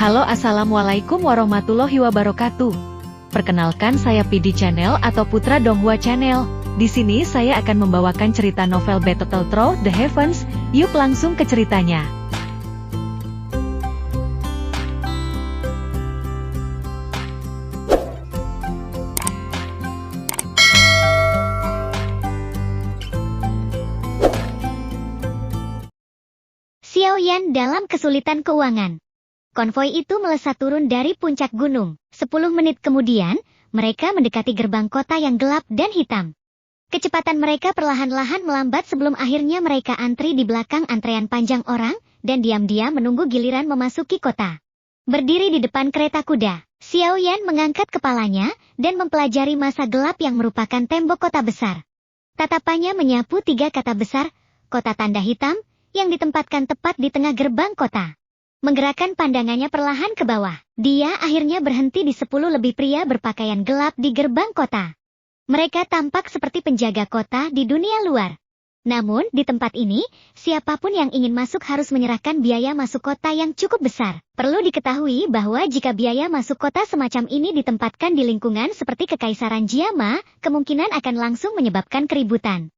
Halo, assalamualaikum warahmatullahi wabarakatuh. Perkenalkan, saya PD Channel atau Putra Donghua Channel. Di sini saya akan membawakan cerita novel Battle Through the Heavens. Yuk langsung ke ceritanya. Xiao Yan dalam kesulitan keuangan. Konvoi itu melesat turun dari puncak gunung. 10 menit kemudian, mereka mendekati gerbang kota yang gelap dan hitam. Kecepatan mereka perlahan-lahan melambat sebelum akhirnya mereka antri di belakang antrean panjang orang, dan diam-diam menunggu giliran memasuki kota. Berdiri di depan kereta kuda, Xiao Yan mengangkat kepalanya, dan mempelajari masa gelap yang merupakan tembok kota besar. Tatapannya menyapu 3 kata besar, kota tanda hitam, yang ditempatkan tepat di tengah gerbang kota. Menggerakkan pandangannya perlahan ke bawah, dia akhirnya berhenti di 10 lebih pria berpakaian gelap di gerbang kota. Mereka tampak seperti penjaga kota di dunia luar. Namun, di tempat ini, siapapun yang ingin masuk harus menyerahkan biaya masuk kota yang cukup besar. Perlu diketahui bahwa jika biaya masuk kota semacam ini ditempatkan di lingkungan seperti Kekaisaran Jiama, kemungkinan akan langsung menyebabkan keributan.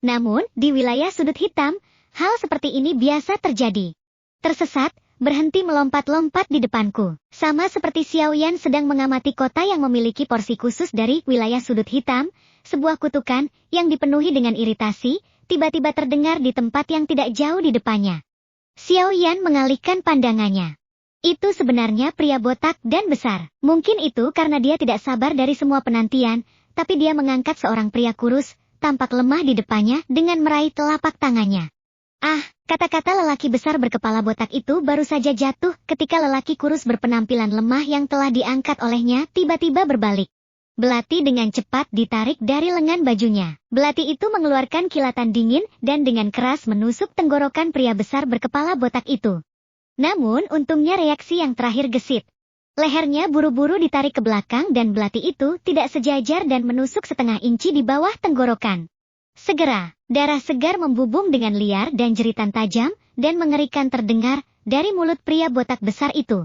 Namun, di wilayah sudut hitam, hal seperti ini biasa terjadi. Tersesat, berhenti melompat-lompat di depanku. Sama seperti Xiao Yan sedang mengamati kota yang memiliki porsi khusus dari wilayah sudut hitam, sebuah kutukan yang dipenuhi dengan iritasi, tiba-tiba terdengar di tempat yang tidak jauh di depannya. Xiao Yan mengalihkan pandangannya. Itu sebenarnya pria botak dan besar. Mungkin itu karena dia tidak sabar dari semua penantian, tapi dia mengangkat seorang pria kurus, tampak lemah di depannya dengan meraih telapak tangannya. Ah, kata-kata lelaki besar berkepala botak itu baru saja jatuh ketika lelaki kurus berpenampilan lemah yang telah diangkat olehnya tiba-tiba berbalik. Belati dengan cepat ditarik dari lengan bajunya. Belati itu mengeluarkan kilatan dingin dan dengan keras menusuk tenggorokan pria besar berkepala botak itu. Namun untungnya reaksi yang terakhir gesit. Lehernya buru-buru ditarik ke belakang dan belati itu tidak sejajar dan menusuk setengah inci di bawah tenggorokan. Segera, darah segar membubung dengan liar dan jeritan tajam dan mengerikan terdengar dari mulut pria botak besar itu.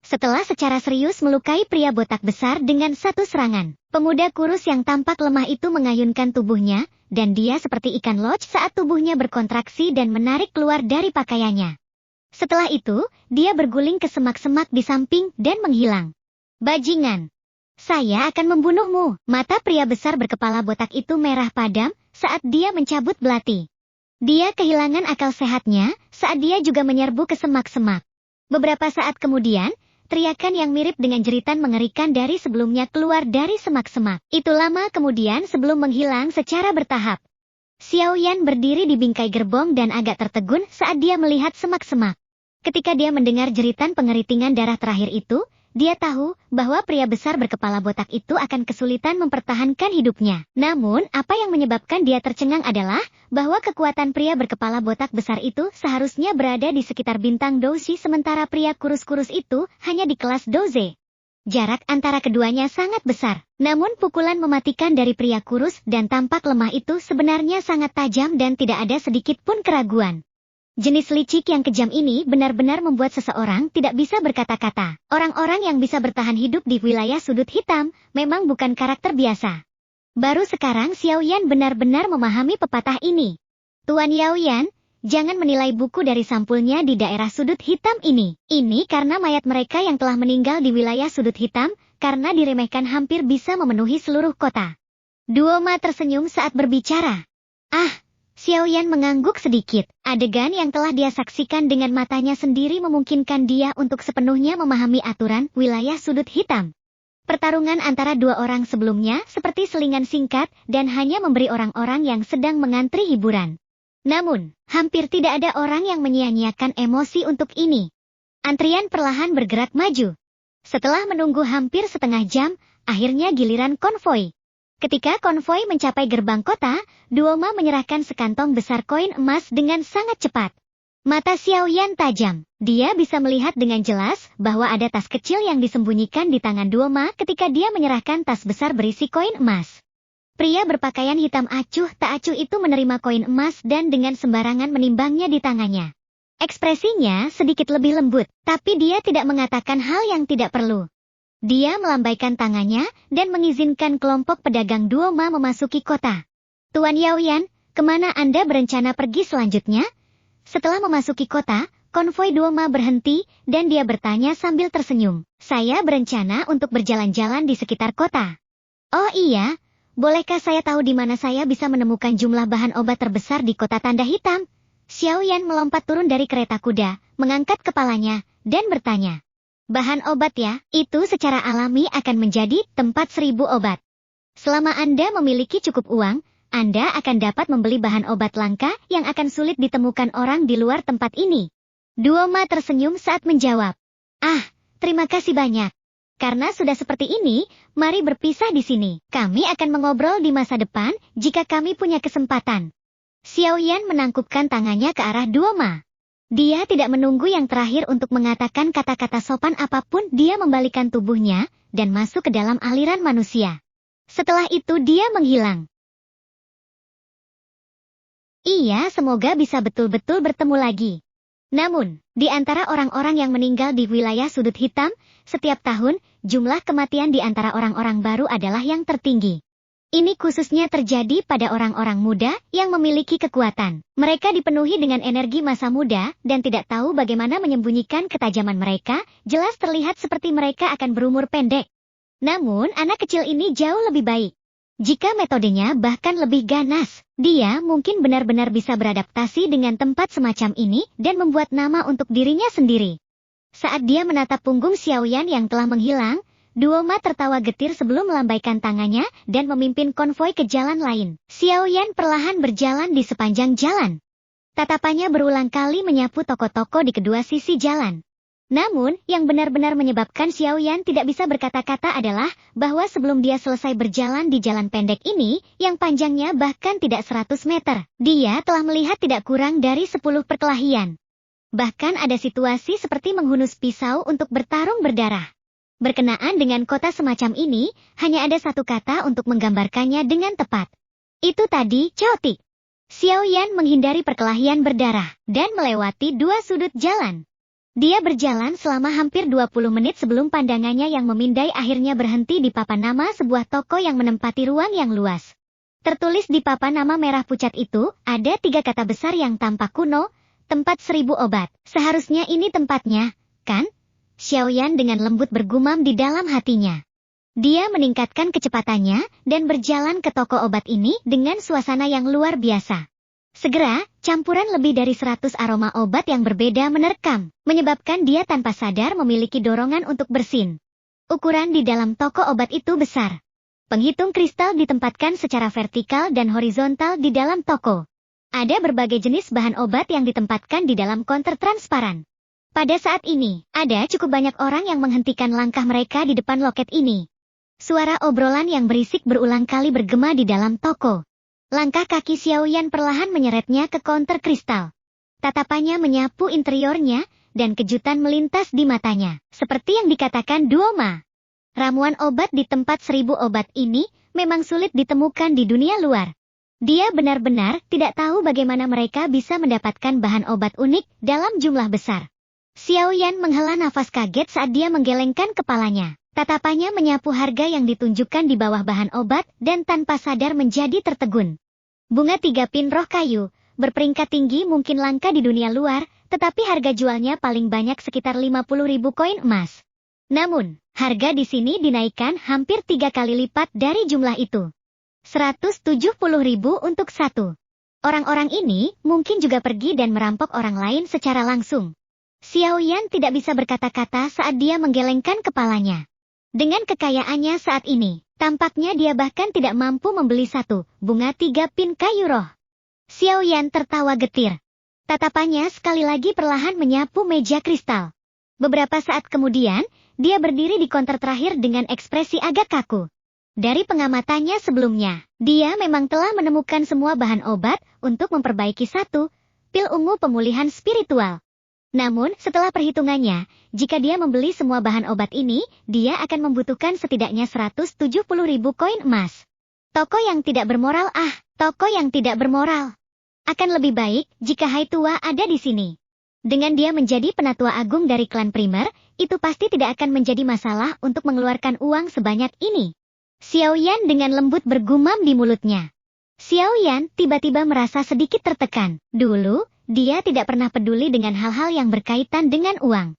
Setelah secara serius melukai pria botak besar dengan satu serangan, pemuda kurus yang tampak lemah itu mengayunkan tubuhnya, dan dia seperti ikan loch saat tubuhnya berkontraksi dan menarik keluar dari pakaiannya. Setelah itu, dia berguling ke semak-semak di samping dan menghilang. Bajingan! Saya akan membunuhmu. Mata pria besar berkepala botak itu merah padam saat dia mencabut belati. Dia kehilangan akal sehatnya saat dia juga menyerbu ke semak-semak. Beberapa saat kemudian, teriakan yang mirip dengan jeritan mengerikan dari sebelumnya keluar dari semak-semak. Itu lama kemudian sebelum menghilang secara bertahap. Xiao Yan berdiri di bingkai gerbong dan agak tertegun saat dia melihat semak-semak. Ketika dia mendengar jeritan pengeritingan darah terakhir itu, dia tahu bahwa pria besar berkepala botak itu akan kesulitan mempertahankan hidupnya. Namun, apa yang menyebabkan dia tercengang adalah bahwa kekuatan pria berkepala botak besar itu seharusnya berada di sekitar bintang Douzi sementara pria kurus-kurus itu hanya di kelas Douze. Jarak antara keduanya sangat besar. Namun pukulan mematikan dari pria kurus dan tampak lemah itu sebenarnya sangat tajam dan tidak ada sedikit pun keraguan. Jenis licik yang kejam ini benar-benar membuat seseorang tidak bisa berkata-kata. Orang-orang yang bisa bertahan hidup di wilayah sudut hitam memang bukan karakter biasa. Baru sekarang Xiao Yan benar-benar memahami pepatah ini. Tuan Xiao Yan, jangan menilai buku dari sampulnya di daerah sudut hitam ini. Ini karena mayat mereka yang telah meninggal di wilayah sudut hitam, karena diremehkan hampir bisa memenuhi seluruh kota. Duoma tersenyum saat berbicara. Ah! Xiao Yan mengangguk sedikit. Adegan yang telah dia saksikan dengan matanya sendiri memungkinkan dia untuk sepenuhnya memahami aturan wilayah sudut hitam. Pertarungan antara dua orang sebelumnya seperti selingan singkat dan hanya memberi orang-orang yang sedang mengantri hiburan. Namun, hampir tidak ada orang yang menyia-nyiakan emosi untuk ini. Antrian perlahan bergerak maju. Setelah menunggu hampir setengah jam, akhirnya giliran konvoi. Ketika konvoi mencapai gerbang kota, Duoma menyerahkan sekantong besar koin emas dengan sangat cepat. Mata Xiao Yan tajam. Dia bisa melihat dengan jelas bahwa ada tas kecil yang disembunyikan di tangan Duoma ketika dia menyerahkan tas besar berisi koin emas. Pria berpakaian hitam acuh tak acuh itu menerima koin emas dan dengan sembarangan menimbangnya di tangannya. Ekspresinya sedikit lebih lembut, tapi dia tidak mengatakan hal yang tidak perlu. Dia melambaikan tangannya dan mengizinkan kelompok pedagang Duoma memasuki kota. Tuan Yaoyan, kemana Anda berencana pergi selanjutnya? Setelah memasuki kota, konvoi Duoma berhenti dan dia bertanya sambil tersenyum. Saya berencana untuk berjalan-jalan di sekitar kota. Oh iya, bolehkah saya tahu di mana saya bisa menemukan jumlah bahan obat terbesar di kota Tanda Hitam? Xiaoyan melompat turun dari kereta kuda, mengangkat kepalanya, dan bertanya. Bahan obat ya, itu secara alami akan menjadi tempat 1000 obat. Selama Anda memiliki cukup uang, Anda akan dapat membeli bahan obat langka yang akan sulit ditemukan orang di luar tempat ini. Duoma tersenyum saat menjawab. Ah, terima kasih banyak. Karena sudah seperti ini, mari berpisah di sini. Kami akan mengobrol di masa depan jika kami punya kesempatan. Xiaoyan menangkupkan tangannya ke arah Duoma. Dia tidak menunggu yang terakhir untuk mengatakan kata-kata sopan apapun, dia membalikkan tubuhnya dan masuk ke dalam aliran manusia. Setelah itu dia menghilang. Iya, semoga bisa betul-betul bertemu lagi. Namun, di antara orang-orang yang meninggal di wilayah sudut hitam, setiap tahun, jumlah kematian di antara orang-orang baru adalah yang tertinggi. Ini khususnya terjadi pada orang-orang muda yang memiliki kekuatan. Mereka dipenuhi dengan energi masa muda dan tidak tahu bagaimana menyembunyikan ketajaman mereka, jelas terlihat seperti mereka akan berumur pendek. Namun, anak kecil ini jauh lebih baik. Jika metodenya bahkan lebih ganas, dia mungkin benar-benar bisa beradaptasi dengan tempat semacam ini dan membuat nama untuk dirinya sendiri. Saat dia menatap punggung Xiaoyan yang telah menghilang, Duoma tertawa getir sebelum melambaikan tangannya dan memimpin konvoi ke jalan lain. Xiaoyan perlahan berjalan di sepanjang jalan. Tatapannya berulang kali menyapu toko-toko di kedua sisi jalan. Namun, yang benar-benar menyebabkan Xiaoyan tidak bisa berkata-kata adalah bahwa sebelum dia selesai berjalan di jalan pendek ini, yang panjangnya bahkan tidak 100 meter, dia telah melihat tidak kurang dari 10 perkelahian. Bahkan ada situasi seperti menghunus pisau untuk bertarung berdarah. Berkenaan dengan kota semacam ini, hanya ada satu kata untuk menggambarkannya dengan tepat. Itu tadi, chaotic. Xiaoyan menghindari perkelahian berdarah dan melewati dua sudut jalan. Dia berjalan selama hampir 20 menit sebelum pandangannya yang memindai akhirnya berhenti di papan nama sebuah toko yang menempati ruang yang luas. Tertulis di papan nama merah pucat itu, ada 3 kata besar yang tampak kuno, tempat 1000 obat. Seharusnya ini tempatnya, kan? Xiaoyan dengan lembut bergumam di dalam hatinya. Dia meningkatkan kecepatannya dan berjalan ke toko obat ini dengan suasana yang luar biasa. Segera, campuran lebih dari 100 aroma obat yang berbeda menerkam, menyebabkan dia tanpa sadar memiliki dorongan untuk bersin. Ukuran di dalam toko obat itu besar. Penghitung kristal ditempatkan secara vertikal dan horizontal di dalam toko. Ada berbagai jenis bahan obat yang ditempatkan di dalam konter transparan. Pada saat ini, ada cukup banyak orang yang menghentikan langkah mereka di depan loket ini. Suara obrolan yang berisik berulang kali bergema di dalam toko. Langkah kaki Xiaoyan perlahan menyeretnya ke konter kristal. Tatapannya menyapu interiornya, dan kejutan melintas di matanya. Seperti yang dikatakan Duoma. Ramuan obat di tempat 1000 obat ini memang sulit ditemukan di dunia luar. Dia benar-benar tidak tahu bagaimana mereka bisa mendapatkan bahan obat unik dalam jumlah besar. Xiaoyan menghela nafas kaget saat dia menggelengkan kepalanya. Tatapannya menyapu harga yang ditunjukkan di bawah bahan obat dan tanpa sadar menjadi tertegun. Bunga 3 pin roh kayu, berperingkat tinggi mungkin langka di dunia luar, tetapi harga jualnya paling banyak sekitar 50.000 koin emas. Namun, harga di sini dinaikkan hampir 3 kali lipat dari jumlah itu. 170.000 untuk satu. Orang-orang ini mungkin juga pergi dan merampok orang lain secara langsung. Xiaoyan tidak bisa berkata-kata saat dia menggelengkan kepalanya. Dengan kekayaannya saat ini, tampaknya dia bahkan tidak mampu membeli satu bunga 3 pin kayu roh. Xiaoyan tertawa getir. Tatapannya sekali lagi perlahan menyapu meja kristal. Beberapa saat kemudian, dia berdiri di konter terakhir dengan ekspresi agak kaku. Dari pengamatannya sebelumnya, dia memang telah menemukan semua bahan obat untuk memperbaiki satu pil ungu pemulihan spiritual. Namun, setelah perhitungannya, jika dia membeli semua bahan obat ini, dia akan membutuhkan setidaknya 170.000 koin emas. Toko yang tidak bermoral toko yang tidak bermoral. Akan lebih baik jika Hai Tua ada di sini. Dengan dia menjadi penatua agung dari klan primer, itu pasti tidak akan menjadi masalah untuk mengeluarkan uang sebanyak ini. Xiao Yan dengan lembut bergumam di mulutnya. Xiao Yan tiba-tiba merasa sedikit tertekan. Dulu, dia tidak pernah peduli dengan hal-hal yang berkaitan dengan uang.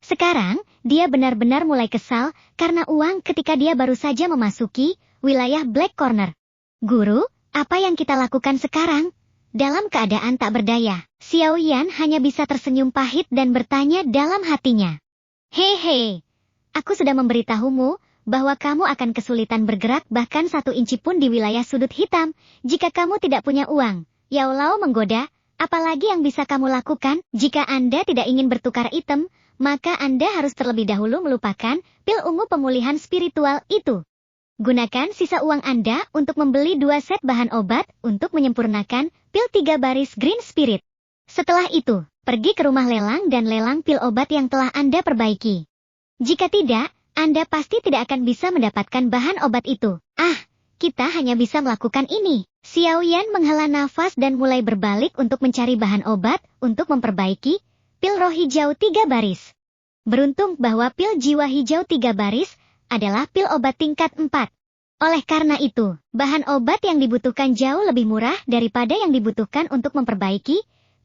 Sekarang, dia benar-benar mulai kesal karena uang ketika dia baru saja memasuki wilayah Black Corner. Guru, apa yang kita lakukan sekarang? Dalam keadaan tak berdaya, Xiao Yan hanya bisa tersenyum pahit dan bertanya dalam hatinya. Hehe, aku sudah memberitahumu bahwa kamu akan kesulitan bergerak bahkan 1 inci pun di wilayah sudut hitam jika kamu tidak punya uang. Yao Lao menggoda, apalagi yang bisa kamu lakukan? Jika Anda tidak ingin bertukar item, maka Anda harus terlebih dahulu melupakan pil ungu pemulihan spiritual itu. Gunakan sisa uang Anda untuk membeli 2 set bahan obat untuk menyempurnakan pil 3 baris Green Spirit. Setelah itu, pergi ke rumah lelang dan lelang pil obat yang telah Anda perbaiki. Jika tidak, Anda pasti tidak akan bisa mendapatkan bahan obat itu. Kita hanya bisa melakukan ini. Xiao Yan menghela nafas dan mulai berbalik untuk mencari bahan obat untuk memperbaiki pil roh hijau 3 baris. Beruntung bahwa pil jiwa hijau 3 baris adalah pil obat tingkat 4. Oleh karena itu, bahan obat yang dibutuhkan jauh lebih murah daripada yang dibutuhkan untuk memperbaiki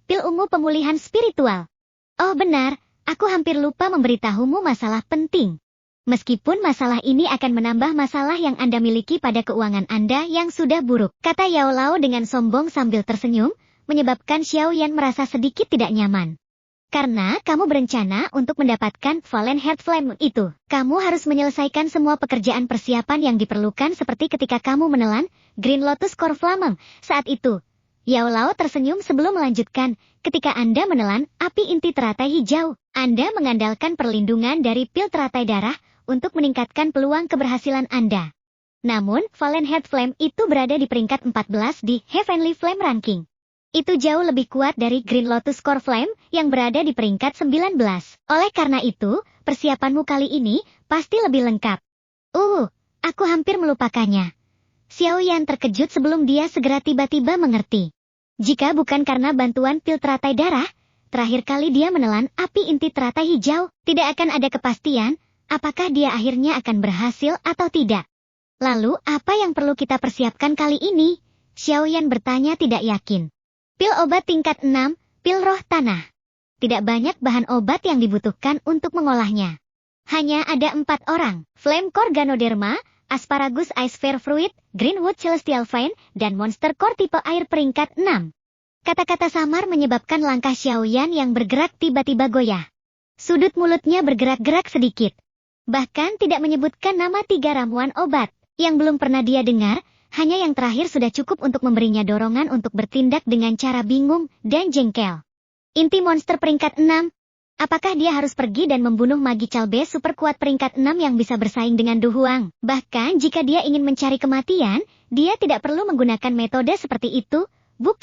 pil ungu pemulihan spiritual. Oh benar, aku hampir lupa memberitahumu masalah penting. Meskipun masalah ini akan menambah masalah yang Anda miliki pada keuangan Anda yang sudah buruk, kata Yao Lao dengan sombong sambil tersenyum, menyebabkan Xiao Yan merasa sedikit tidak nyaman. Karena kamu berencana untuk mendapatkan Fallen Heart Flame itu, kamu harus menyelesaikan semua pekerjaan persiapan yang diperlukan seperti ketika kamu menelan Green Lotus Core Flaming saat itu. Yao Lao tersenyum sebelum melanjutkan, ketika Anda menelan api inti teratai hijau, Anda mengandalkan perlindungan dari pil teratai darah untuk meningkatkan peluang keberhasilan Anda. Namun, Fallen Heart Flame itu berada di peringkat 14 di Heavenly Flame Ranking. Itu jauh lebih kuat dari Green Lotus Core Flame yang berada di peringkat 19. Oleh karena itu, persiapanmu kali ini pasti lebih lengkap. Aku hampir melupakannya. Xiao Yan terkejut sebelum dia segera tiba-tiba mengerti. Jika bukan karena bantuan pil teratai darah, terakhir kali dia menelan api inti teratai hijau, tidak akan ada kepastian apakah dia akhirnya akan berhasil atau tidak. Lalu, apa yang perlu kita persiapkan kali ini? Xiao Yan bertanya tidak yakin. Pil obat tingkat 6, pil roh tanah. Tidak banyak bahan obat yang dibutuhkan untuk mengolahnya. Hanya ada 4 orang, Flame Core Ganoderma, Asparagus Ice Fair Fruit, Greenwood Celestial Vine, dan Monster Core tipe air peringkat 6. Kata-kata samar menyebabkan langkah Xiao Yan yang bergerak tiba-tiba goyah. Sudut mulutnya bergerak-gerak sedikit. Bahkan tidak menyebutkan nama 3 ramuan obat yang belum pernah dia dengar. Hanya yang terakhir sudah cukup untuk memberinya dorongan untuk bertindak dengan cara bingung dan jengkel. Inti monster peringkat 6. Apakah dia harus pergi dan membunuh Magi Calbe super kuat peringkat 6 yang bisa bersaing dengan Du Huang? Bahkan jika dia ingin mencari kematian, dia tidak perlu menggunakan metode seperti itu, bukan?